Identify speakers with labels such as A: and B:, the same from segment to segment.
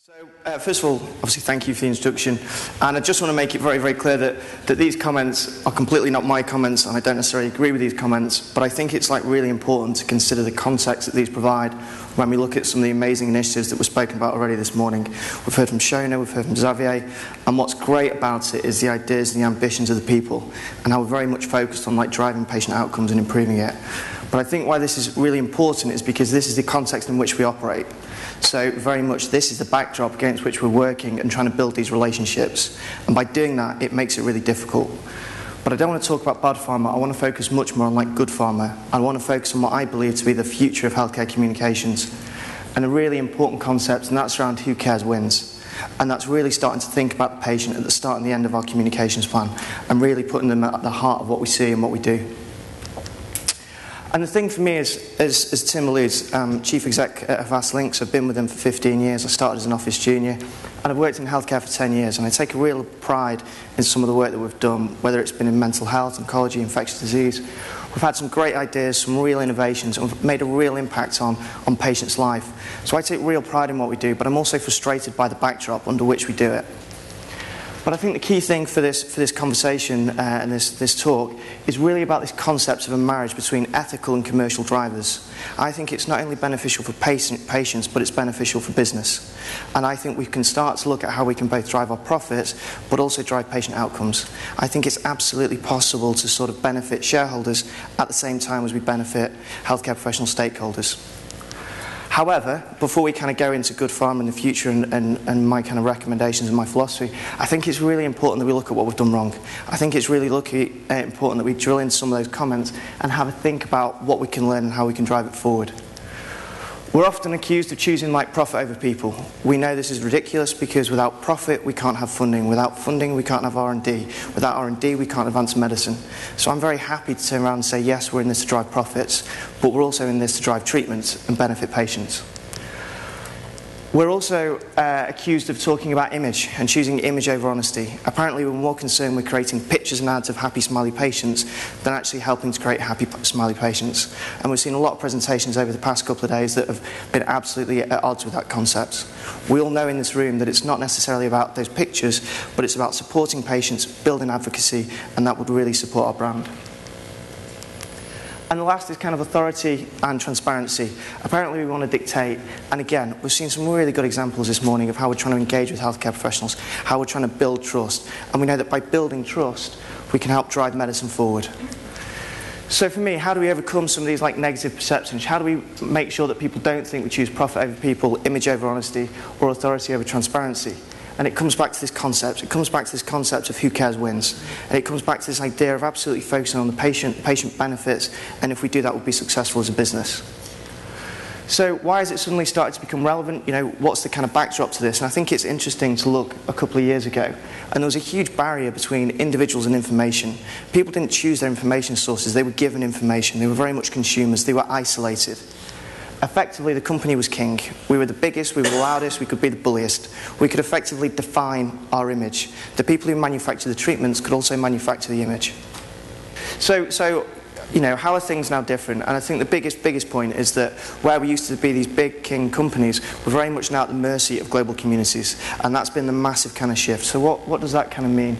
A: So, first of all, obviously thank you for the introduction, and I just want to make it very, very clear that these comments are completely not my comments, and I don't necessarily agree with these comments, but I think it's really important to consider the context that these provide when we look at some of the amazing initiatives that were spoken about already this morning. We've heard from Shona, we've heard from Xavier, and what's great about it is the ideas and the ambitions of the people, and how we're very much focused on driving patient outcomes and improving it. But I think why this is really important is because this is the context in which we operate. So very much this is the backdrop against which we're working and trying to build these relationships. And by doing that, it makes it really difficult. But I don't want to talk about bad pharma. I want to focus much more on good pharma. I want to focus on what I believe to be the future of healthcare communications. And a really important concept, and that's around who cares wins. And that's really starting to think about the patient at the start and the end of our communications plan, and really putting them at the heart of what we see and what we do. And the thing for me is, as Tim alludes, Chief Exec at HAVAS LYNX, I've been with them for 15 years. I started as an office junior, and I've worked in healthcare for 10 years, and I take a real pride in some of the work that we've done, whether it's been in mental health, oncology, infectious disease. We've had some great ideas, some real innovations, and we've made a real impact on patients' life. So I take real pride in what we do, but I'm also frustrated by the backdrop under which we do it. But I think the key thing for this conversation and this talk is really about this concept of a marriage between ethical and commercial drivers. I think it's not only beneficial for patients, but it's beneficial for business. And I think we can start to look at how we can both drive our profits, but also drive patient outcomes. I think it's absolutely possible to benefit shareholders at the same time as we benefit healthcare professional stakeholders. However, before we go into Good Pharma in the future and my recommendations and my philosophy, I think it's really important that we look at what we've done wrong. I think it's really important that we drill into some of those comments and have a think about what we can learn and how we can drive it forward. We're often accused of choosing profit over people. We know this is ridiculous because without profit we can't have funding. Without funding we can't have R&D. Without R&D we can't advance medicine. So I'm very happy to turn around and say yes, we're in this to drive profits, but we're also in this to drive treatments and benefit patients. We're also accused of talking about image and choosing image over honesty. Apparently we're more concerned with creating pictures and ads of happy smiley patients than actually helping to create happy smiley patients. And we've seen a lot of presentations over the past couple of days that have been absolutely at odds with that concept. We all know in this room that it's not necessarily about those pictures, but it's about supporting patients, building advocacy, and that would really support our brand. And the last is authority and transparency. Apparently we want to dictate, and again, we've seen some really good examples this morning of how we're trying to engage with healthcare professionals, how we're trying to build trust, and we know that by building trust, we can help drive medicine forward. So for me, how do we overcome some of these negative perceptions? How do we make sure that people don't think we choose profit over people, image over honesty, or authority over transparency? And it comes back to this concept. It comes back to this concept of who cares wins. And it comes back to this idea of absolutely focusing on the patient benefits, and if we do that, we'll be successful as a business. So why has it suddenly started to become relevant? What's the backdrop to this? And I think it's interesting to look a couple of years ago, and there was a huge barrier between individuals and information. People didn't choose their information sources. They were given information. They were very much consumers. They were isolated. Effectively, the company was king. We were the biggest, we were the loudest, we could be the bulliest. We could effectively define our image. The people who manufacture the treatments could also manufacture the image. So how are things now different? And I think the biggest point is that where we used to be these big king companies, we're very much now at the mercy of global communities. And that's been the massive shift. So what does that mean?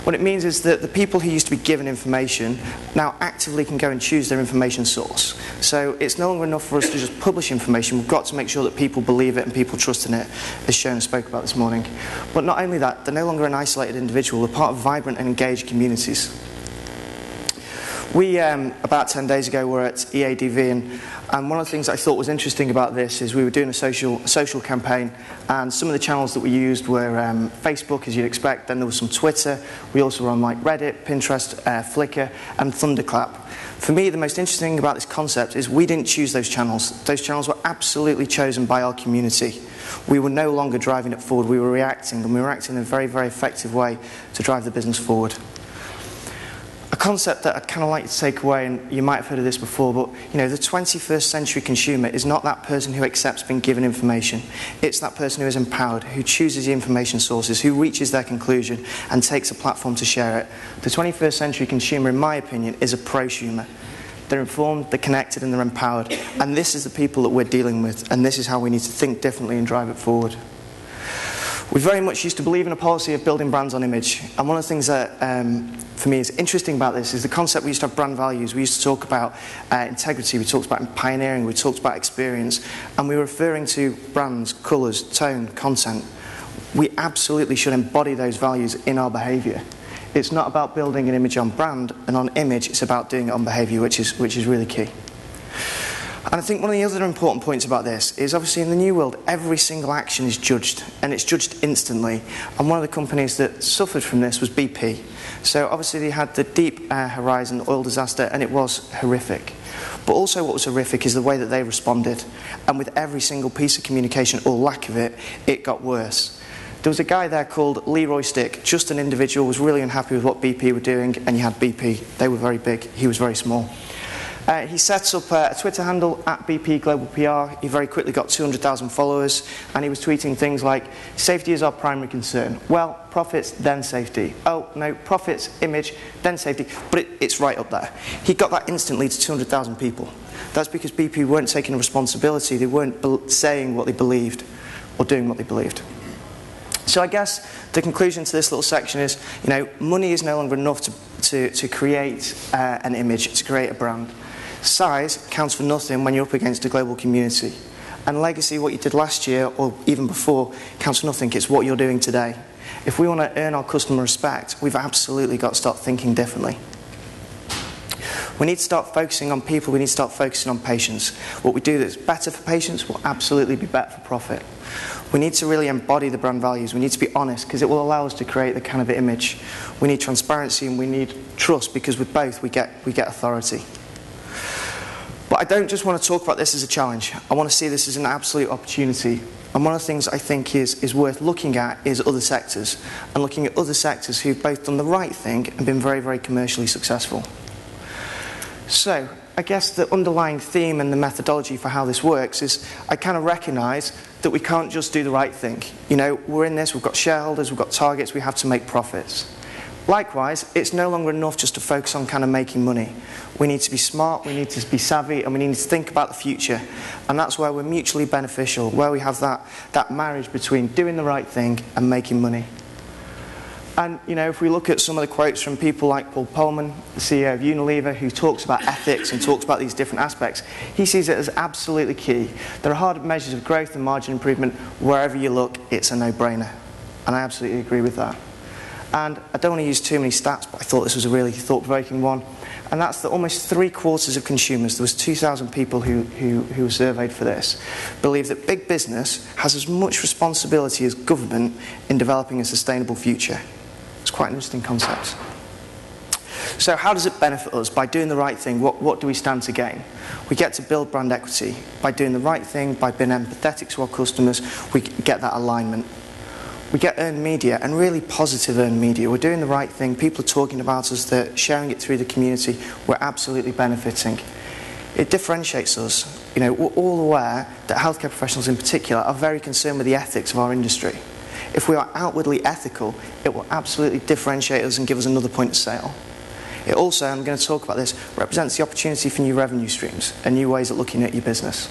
A: What it means is that the people who used to be given information now actively can go and choose their information source. So it's no longer enough for us to just publish information. We've got to make sure that people believe it and people trust in it, as Shona spoke about this morning. But not only that, they're no longer an isolated individual. They're part of vibrant and engaged communities. We, about 10 days ago, were at EADV, and one of the things I thought was interesting about this is we were doing a social campaign, and some of the channels that we used were Facebook, as you'd expect, then there was some Twitter, we also were on Reddit, Pinterest, Flickr, and Thunderclap. For me, the most interesting thing about this concept is we didn't choose those channels. Those channels were absolutely chosen by our community. We were no longer driving it forward, we were reacting, and we were acting in a very, very effective way to drive the business forward. A concept that I'd like to take away, and you might have heard of this before, but the 21st century consumer is not that person who accepts being given information. It's that person who is empowered, who chooses the information sources, who reaches their conclusion and takes a platform to share it. The 21st century consumer, in my opinion, is a prosumer. They're informed, they're connected, and they're empowered. And this is the people that we're dealing with, and this is how we need to think differently and drive it forward. We very much used to believe in a policy of building brands on image. And one of the things that, for me, is interesting about this is the concept we used to have brand values. We used to talk about integrity, we talked about pioneering, we talked about experience, and we were referring to brands, colours, tone, content. We absolutely should embody those values in our behaviour. It's not about building an image on brand and on image, it's about doing it on behaviour, which is really key. And I think one of the other important points about this is obviously in the new world, every single action is judged, and it's judged instantly. And one of the companies that suffered from this was BP. So obviously they had the Deep Horizon oil disaster, and it was horrific. But also what was horrific is the way that they responded. And with every single piece of communication, or lack of it, it got worse. There was a guy there called Leroy Stick, just an individual, was really unhappy with what BP were doing, and you had BP. They were very big, he was very small. He set up a Twitter handle at BP Global PR. He very quickly got 200,000 followers, and he was tweeting things like, safety is our primary concern. Well, profits, then safety. Oh, no, profits, image, then safety. But it's right up there. He got that instantly to 200,000 people. That's because BP weren't taking responsibility. They weren't saying what they believed or doing what they believed. So I guess the conclusion to this little section is, money is no longer enough to create an image, to create a brand. Size counts for nothing when you're up against a global community. And legacy, what you did last year or even before, counts for nothing. It's what you're doing today. If we want to earn our customer respect, we've absolutely got to start thinking differently. We need to start focusing on people. We need to start focusing on patients. What we do that's better for patients will absolutely be better for profit. We need to really embody the brand values. We need to be honest, because it will allow us to create the kind of image. We need transparency and we need trust, because with both we get authority. But I don't just want to talk about this as a challenge. I want to see this as an absolute opportunity. And one of the things I think is worth looking at is other sectors, and looking at other sectors who've both done the right thing and been very, very commercially successful. So I guess the underlying theme and the methodology for how this works is I kind of recognise that we can't just do the right thing. We're in this, we've got shareholders, we've got targets, we have to make profits. Likewise, it's no longer enough just to focus on kind of making money. We need to be smart, we need to be savvy, and we need to think about the future. And that's where we're mutually beneficial, where we have that marriage between doing the right thing and making money. And, if we look at some of the quotes from people like Paul Polman, the CEO of Unilever, who talks about ethics and talks about these different aspects, he sees it as absolutely key. There are hard measures of growth and margin improvement. Wherever you look, it's a no-brainer. And I absolutely agree with that. And I don't want to use too many stats, but I thought this was a really thought-provoking one. And that's that almost 3/4 of consumers, there was 2,000 people who were surveyed for this, believe that big business has as much responsibility as government in developing a sustainable future. It's quite an interesting concept. So how does it benefit us? By doing the right thing, what do we stand to gain? We get to build brand equity. By doing the right thing, by being empathetic to our customers, we get that alignment. We get earned media, and really positive earned media. We're doing the right thing. People are talking about us. They're sharing it through the community. We're absolutely benefiting. It differentiates us. We're all aware that healthcare professionals in particular are very concerned with the ethics of our industry. If we are outwardly ethical, it will absolutely differentiate us and give us another point of sale. It also, I'm going to talk about this, represents the opportunity for new revenue streams and new ways of looking at your business.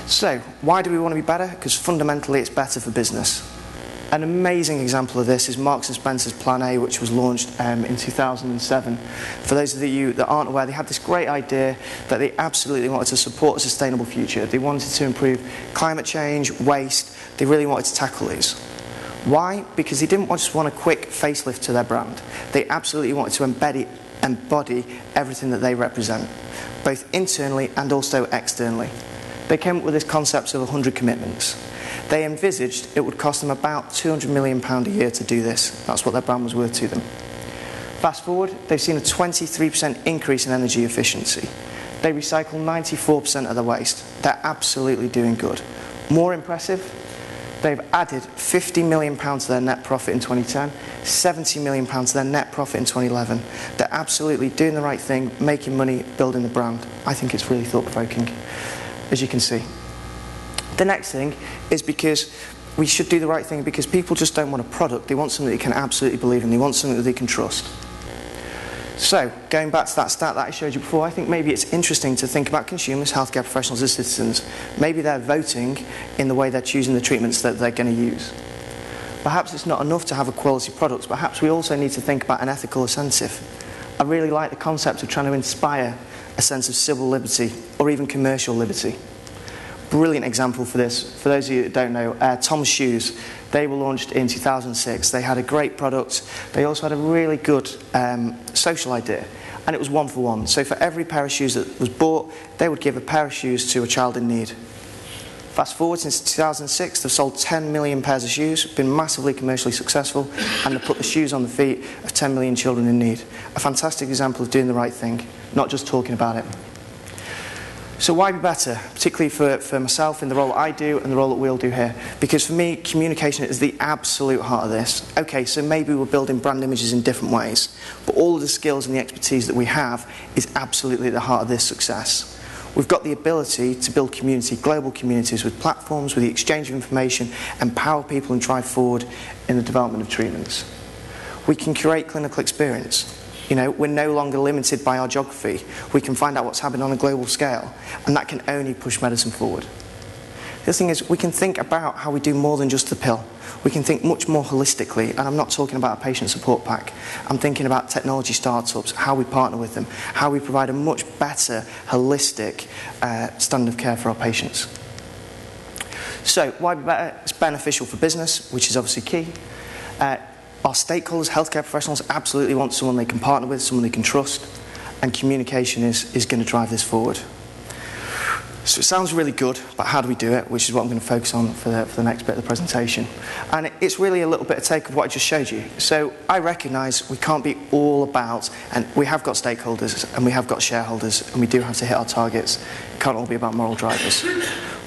A: So, why do we want to be better? Because fundamentally it's better for business. An amazing example of this is Marks & Spencer's Plan A, which was launched in 2007. For those of you that aren't aware, they had this great idea that they absolutely wanted to support a sustainable future. They wanted to improve climate change, waste. They really wanted to tackle these. Why? Because they didn't just want a quick facelift to their brand. They absolutely wanted to embody everything that they represent, both internally and also externally. They came up with this concept of 100 commitments. They envisaged it would cost them about £200 million a year to do this. That's what their brand was worth to them. Fast forward, they've seen a 23% increase in energy efficiency. They recycle 94% of their waste. They're absolutely doing good. More impressive, they've added £50 million to their net profit in 2010, £70 million to their net profit in 2011. They're absolutely doing the right thing, making money, building the brand. I think it's really thought-provoking, as you can see. The next thing is because we should do the right thing because people just don't want a product. They want something they can absolutely believe in. They want something that they can trust. So, going back to that stat that I showed you before, I think maybe it's interesting to think about consumers, healthcare professionals as citizens. Maybe they're voting in the way they're choosing the treatments that they're going to use. Perhaps it's not enough to have a quality product, perhaps we also need to think about an ethical incentive. I really like the concept of trying to inspire a sense of civil liberty or even commercial liberty. Brilliant example for this, for those of you that don't know, Tom's Shoes. They were launched in 2006. They had a great product. They also had a really good social idea, and it was one for one. So for every pair of shoes that was bought, they would give a pair of shoes to a child in need. Fast forward, since 2006, they've sold 10 million pairs of shoes, been massively commercially successful, and they've put the shoes on the feet of 10 million children in need. A fantastic example of doing the right thing, not just talking about it. So why be better, particularly for myself in the role that I do and the role that we'll do here? Because for me, communication is the absolute heart of this. Okay, so maybe we're building brand images in different ways, but all of the skills and the expertise that we have is absolutely at the heart of this success. We've got the ability to build community, global communities with platforms, with the exchange of information, empower people and drive forward in the development of treatments. We can curate clinical experience. You know, we're no longer limited by our geography. We can find out what's happening on a global scale, and that can only push medicine forward. The thing is, we can think about how we do more than just the pill. We can think much more holistically, and I'm not talking about a patient support pack. I'm thinking about technology startups, how we partner with them, how we provide a much better, holistic standard of care for our patients. So, why be better? It's beneficial for business, which is obviously key. Our stakeholders, healthcare professionals, absolutely want someone they can partner with, someone they can trust, and communication is going to drive this forward. So it sounds really good, but how do we do it, which is what I'm going to focus on for the next bit of the presentation. And it's really a little bit of take of what I just showed you. So I recognise we can't be all about, and we have got stakeholders, and we have got shareholders, and we do have to hit our targets. It can't all be about moral drivers.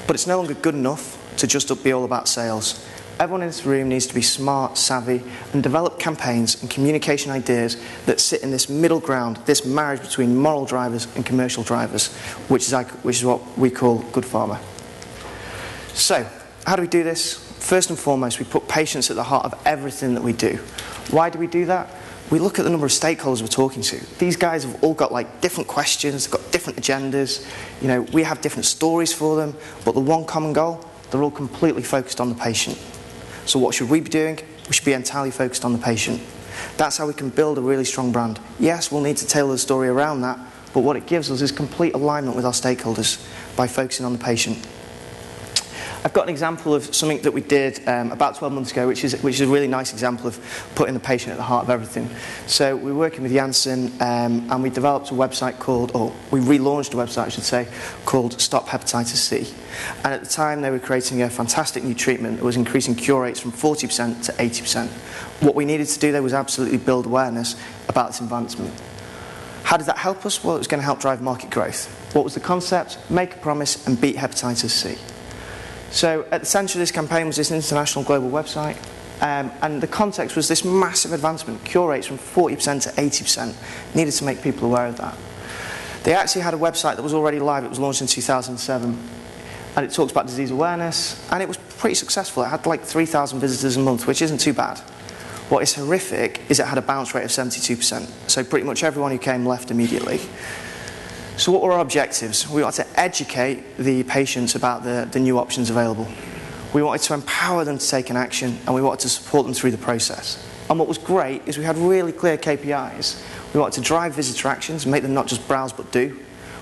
A: But it's no longer good enough to just be all about sales. Everyone in this room needs to be smart, savvy, and develop campaigns and communication ideas that sit in this middle ground, this marriage between moral drivers and commercial drivers, which is what we call Good Pharma. So, how do we do this? First and foremost, we put patients at the heart of everything that we do. Why do we do that? We look at the number of stakeholders we're talking to. These guys have all got like different questions, they've got different agendas. You know, we have different stories for them, but the one common goal, they're all completely focused on the patient. So what should we be doing? We should be entirely focused on the patient. That's how we can build a really strong brand. Yes, we'll need to tailor the story around that, but what it gives us is complete alignment with our stakeholders by focusing on the patient. I've got an example of something that we did about 12 months ago, which is a really nice example of putting the patient at the heart of everything. So we're working with Janssen, and we developed a website called, or we relaunched a website, I should say, called Stop Hepatitis C. And at the time, they were creating a fantastic new treatment that was increasing cure rates from 40% to 80%. What we needed to do there was absolutely build awareness about this advancement. How did that help us? Well, it was going to help drive market growth. What was the concept? Make a promise and beat hepatitis C. So at the centre of this campaign was this international global website, and the context was this massive advancement, cure rates from 40% to 80%. Needed to make people aware of that. They actually had a website that was already live. It was launched in 2007, and it talks about disease awareness, and it was pretty successful. It had like 3,000 visitors a month, which isn't too bad. What is horrific is it had a bounce rate of 72%, so pretty much everyone who came left immediately. So what were our objectives? We wanted to educate the patients about the new options available. We wanted to empower them to take an action, and we wanted to support them through the process. And what was great is we had really clear KPIs. We wanted to drive visitor actions, make them not just browse but do.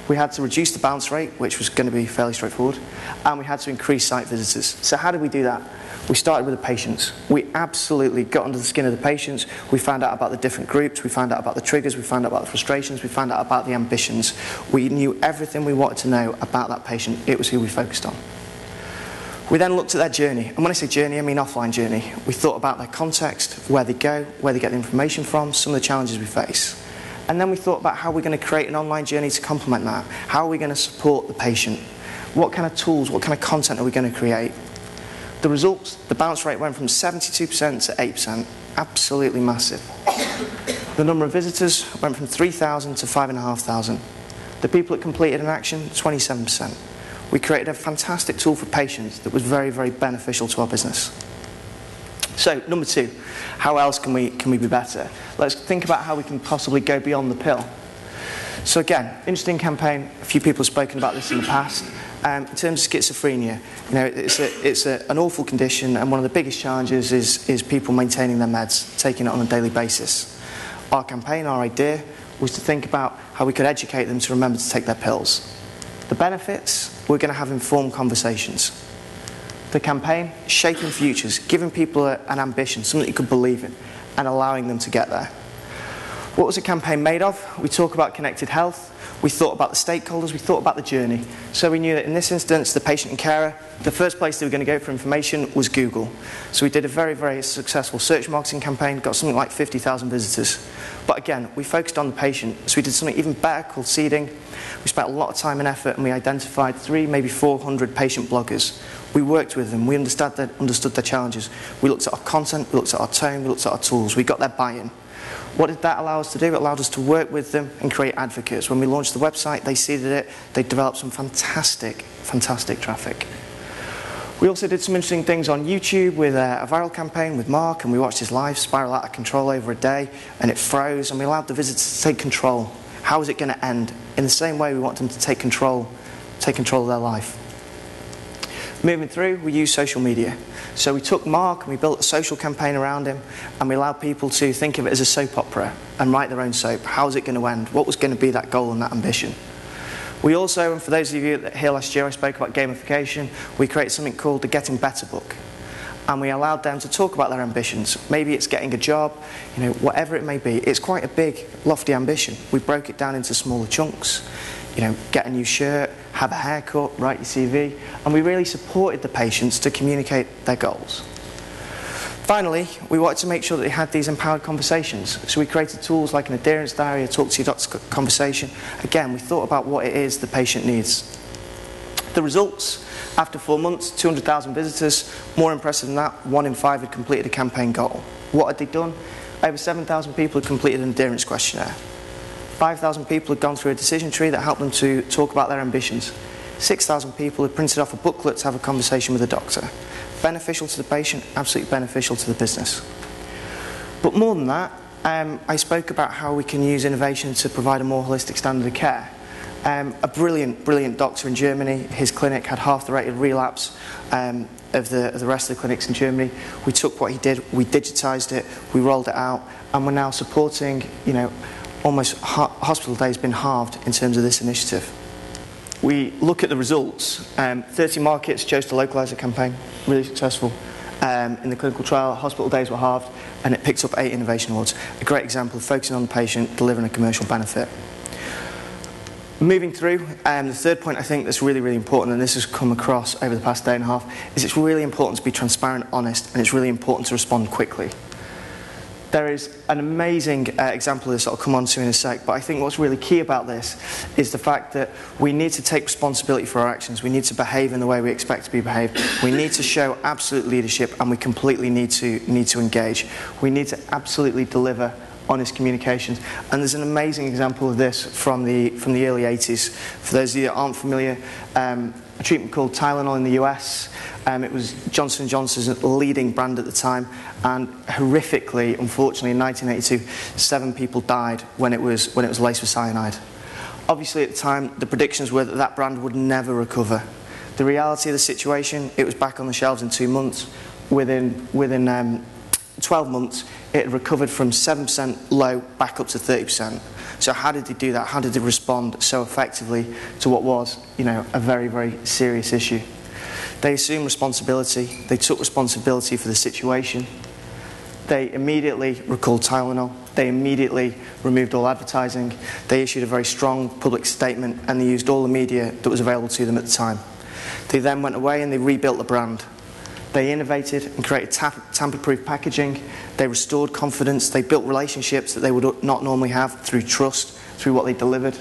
A: We had to reduce the bounce rate, which was going to be fairly straightforward, and we had to increase site visitors. So how did we do that? We started with the patients. We absolutely got under the skin of the patients. We found out about the different groups. We found out about the triggers. We found out about the frustrations. We found out about the ambitions. We knew everything we wanted to know about that patient. It was who we focused on. We then looked at their journey. And when I say journey, I mean offline journey. We thought about their context, where they go, where they get the information from, some of the challenges we face. And then we thought about how we're going to create an online journey to complement that. How are we going to support the patient? What kind of tools, what kind of content are we going to create? The results, the bounce rate went from 72% to 8%, absolutely massive. The number of visitors went from 3,000 to 5,500. The people that completed an action, 27%. We created a fantastic tool for patients that was very, very beneficial to our business. So, number two, how else can we be better? Let's think about how we can possibly go beyond the pill. So again, interesting campaign. A few people have spoken about this in the past. In terms of schizophrenia, you know, it's an awful condition, and one of the biggest challenges is people maintaining their meds, taking it on a daily basis. Our campaign, our idea, was to think about how we could educate them to remember to take their pills. The benefits, we're going to have informed conversations. The campaign, shaping futures, giving people an ambition, something you could believe in, and allowing them to get there. What was the campaign made of? We talk about connected health. We thought about the stakeholders, we thought about the journey. So we knew that in this instance, the patient and carer, the first place they were going to go for information was Google. So we did a very, very successful search marketing campaign, got something like 50,000 visitors. But again, we focused on the patient, so we did something even better called seeding. We spent a lot of time and effort, and we identified 300, maybe 400 patient bloggers. We worked with them, we understood their challenges. We looked at our content, we looked at our tone, we looked at our tools, we got their buy-in. What did that allow us to do? It allowed us to work with them and create advocates. When we launched the website, they seeded it, they developed some fantastic, fantastic traffic. We also did some interesting things on YouTube with a viral campaign with Mark, and we watched his life spiral out of control over a day, and it froze, and we allowed the visitors to take control. How is it going to end? In the same way we want them to take control of their life. Moving through, we used social media. So we took Mark and we built a social campaign around him, and we allowed people to think of it as a soap opera and write their own soap. How is it going to end? What was going to be that goal and that ambition? We also, and for those of you that here last year I spoke about gamification, we created something called the Getting Better book. And we allowed them to talk about their ambitions. Maybe it's getting a job, you know, whatever it may be. It's quite a big, lofty ambition. We broke it down into smaller chunks. You know, get a new shirt, have a haircut, write your CV, and we really supported the patients to communicate their goals. Finally, we wanted to make sure that they had these empowered conversations. So we created tools like an adherence diary, a talk to your doctor conversation. Again, we thought about what it is the patient needs. The results, after 4 months, 200,000 visitors. More impressive than that, 1 in 5 had completed a campaign goal. What had they done? Over 7,000 people had completed an adherence questionnaire. 5,000 people had gone through a decision tree that helped them to talk about their ambitions. 6,000 people had printed off a booklet to have a conversation with a doctor. Beneficial to the patient, absolutely beneficial to the business. But more than that, I spoke about how we can use innovation to provide a more holistic standard of care. A brilliant doctor in Germany, his clinic had half the rate of relapse of the rest of the clinics in Germany. We took what he did, we digitised it, we rolled it out, and we're now supporting, you know, almost hospital days been halved in terms of this initiative. We look at the results. 30 markets chose to localise the campaign, really successful. In the clinical trial, hospital days were halved, and it picked up 8 innovation awards. A great example of focusing on the patient, delivering a commercial benefit. Moving through, the third point I think that's really, really important, and this has come across over the past day and a half, is it's really important to be transparent, honest, and it's really important to respond quickly. There is an amazing example of this that I'll come on to in a sec, but I think what's really key about this is the fact that we need to take responsibility for our actions. We need to behave in the way we expect to be behaved. We need to show absolute leadership, and we completely need to engage. We need to absolutely deliver honest communications. And there's an amazing example of this from the early 80s. For those of you that aren't familiar, a treatment called Tylenol in the US. It was Johnson & Johnson's leading brand at the time, and horrifically, unfortunately, in 1982, 7 people died when it was laced with cyanide. Obviously, at the time, the predictions were that that brand would never recover. The reality of the situation, it was back on the shelves in 2 months. Within 12 months, it had recovered from 7% low back up to 30%. So how did they do that? How did they respond so effectively to what was, you know, a very, very serious issue? They assumed responsibility. They took responsibility for the situation. They immediately recalled Tylenol. They immediately removed all advertising. They issued a very strong public statement, and they used all the media that was available to them at the time. They then went away and they rebuilt the brand. They innovated and created tamper-proof packaging. They restored confidence. They built relationships that they would not normally have through trust, through what they delivered.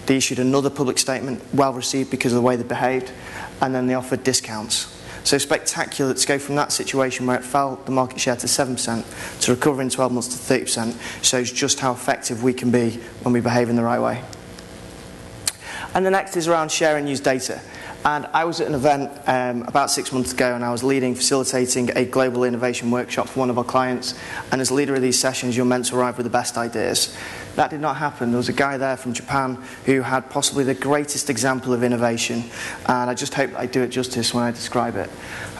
A: They issued another public statement, well received because of the way they behaved, and then they offered discounts. So spectacular to go from that situation where it fell the market share to 7% to recover in 12 months to 30% shows just how effective we can be when we behave in the right way. And the next is around share and use data. And I was at an event about 6 months ago, and I was facilitating a global innovation workshop for one of our clients. And as leader of these sessions, you're meant to arrive with the best ideas. That did not happen. There was a guy there from Japan who had possibly the greatest example of innovation, and I just hope I do it justice when I describe it.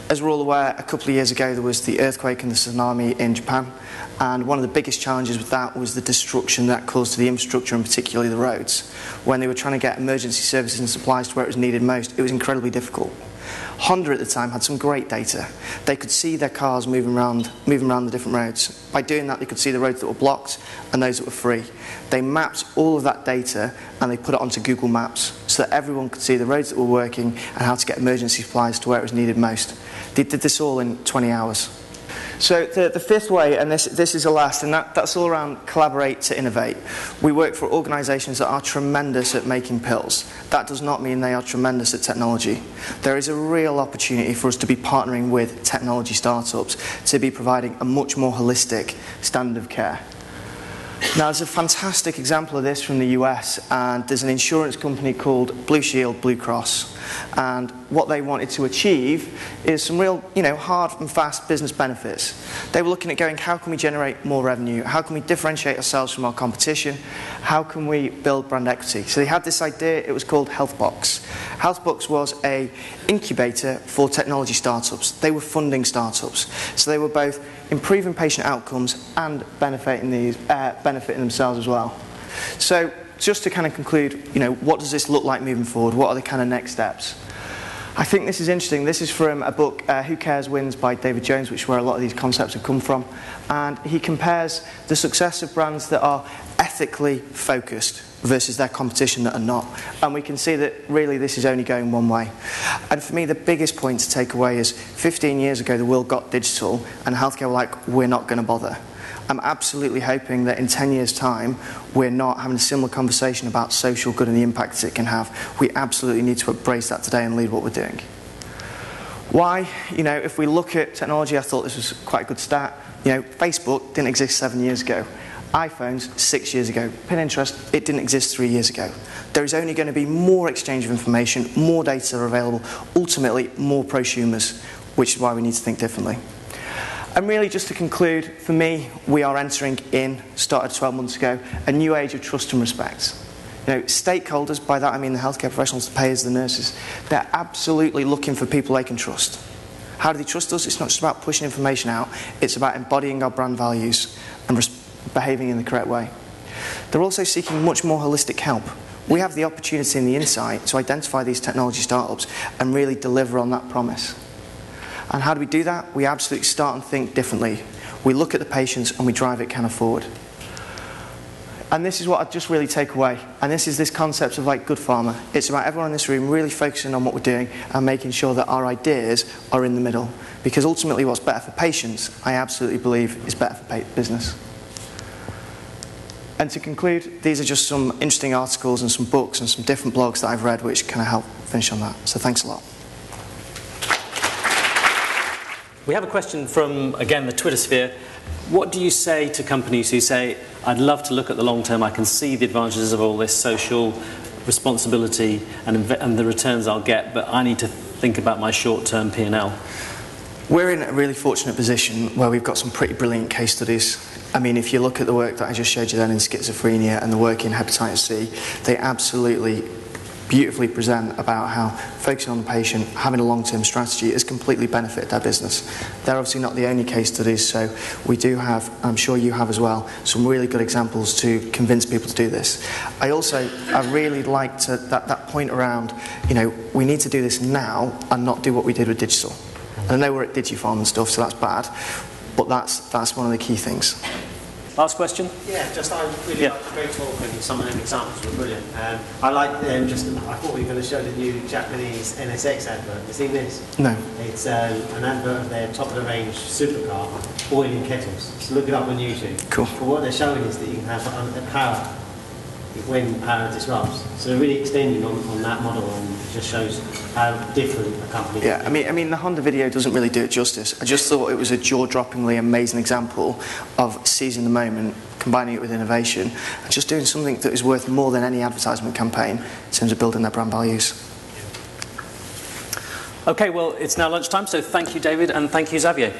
A: As we're all aware, a couple of years ago there was the earthquake and the tsunami in Japan, and one of the biggest challenges with that was the destruction that caused to the infrastructure, and particularly the roads. When they were trying to get emergency services and supplies to where it was needed most, it was incredibly difficult. Honda at the time had some great data. They could see their cars moving around the different roads. By doing that, they could see the roads that were blocked and those that were free. They mapped all of that data and they put it onto Google Maps so that everyone could see the roads that were working and how to get emergency supplies to where it was needed most. They did this all in 20 hours. So the fifth way, and this is the last, and that's all around collaborate to innovate. We work for organisations that are tremendous at making pills. That does not mean they are tremendous at technology. There is a real opportunity for us to be partnering with technology startups to be providing a much more holistic standard of care. Now, there's a fantastic example of this from the US, and there's an insurance company called Blue Shield Blue Cross, and what they wanted to achieve is some real, hard and fast business benefits. They were looking at going, how can we generate more revenue? How can we differentiate ourselves from our competition? How can we build brand equity? So they had this idea, it was called HealthBox. HealthBox was an incubator for technology startups. They were funding startups. So they were both improving patient outcomes and benefiting themselves as well. So just to kind of conclude, what does this look like moving forward? What are the kind of next steps? I think this is interesting. This is from a book, Who Cares Wins by David Jones, which is where a lot of these concepts have come from. And he compares the success of brands that are ethically focused versus their competition that are not. And we can see that really this is only going one way. And for me, the biggest point to take away is 15 years ago the world got digital and healthcare were like, we're not going to bother. I'm absolutely hoping that in 10 years' time we're not having a similar conversation about social good and the impacts it can have. We absolutely need to embrace that today and lead what we're doing. Why? If we look at technology, I thought this was quite a good stat. Facebook didn't exist 7 years ago. iPhones 6 years ago. Pinterest, it didn't exist 3 years ago. There is only going to be more exchange of information, more data available, ultimately more prosumers, which is why we need to think differently. And really, just to conclude, for me, we are entering started 12 months ago, a new age of trust and respect. Stakeholders, by that I mean the healthcare professionals, the payers, the nurses, they're absolutely looking for people they can trust. How do they trust us? It's not just about pushing information out, it's about embodying our brand values and behaving in the correct way. They're also seeking much more holistic help. We have the opportunity and the insight to identify these technology startups and really deliver on that promise. And how do we do that? We absolutely start and think differently. We look at the patients and we drive it kind of forward. And this is what I just really take away. And this is this concept of Good Pharma. It's about everyone in this room really focusing on what we're doing and making sure that our ideas are in the middle. Because ultimately what's better for patients, I absolutely believe, is better for business. And to conclude, these are just some interesting articles and some books and some different blogs that I've read which kind of help finish on that. So thanks a lot.
B: We have a question from, again, the Twitter sphere. What do you say to companies who say, I'd love to look at the long term, I can see the advantages of all this social responsibility and the returns I'll get, but I need to think about my short-term P&L?
A: We're in a really fortunate position where we've got some pretty brilliant case studies. I mean, if you look at the work that I just showed you then in schizophrenia and the work in hepatitis C, they absolutely beautifully present about how focusing on the patient, having a long-term strategy has completely benefited their business. They're obviously not the only case studies, so we do have, I'm sure you have as well, some really good examples to convince people to do this. I really liked that point around, we need to do this now and not do what we did with digital. And I know we're at DigiPharm and stuff, so that's bad, but that's one of the key things.
B: Last question?
C: Yeah, I really liked the great talk and some of the examples were brilliant. I thought we were going to show the new Japanese NSX advert. Have you seen this?
A: No.
C: It's an advert of their top-of-the-range supercar boiling kettles. So look it up on YouTube.
A: Cool.
C: But what they're showing is that you can have power when power disrupts. So they're really extending on that model, and it just shows how different a company is.
A: Yeah, I mean the Honda video doesn't really do it justice. I just thought it was a jaw-droppingly amazing example of seizing the moment, combining it with innovation, and just doing something that is worth more than any advertisement campaign in terms of building their brand values.
B: Okay, well, it's now lunchtime, so thank you, David, and thank you, Xavier.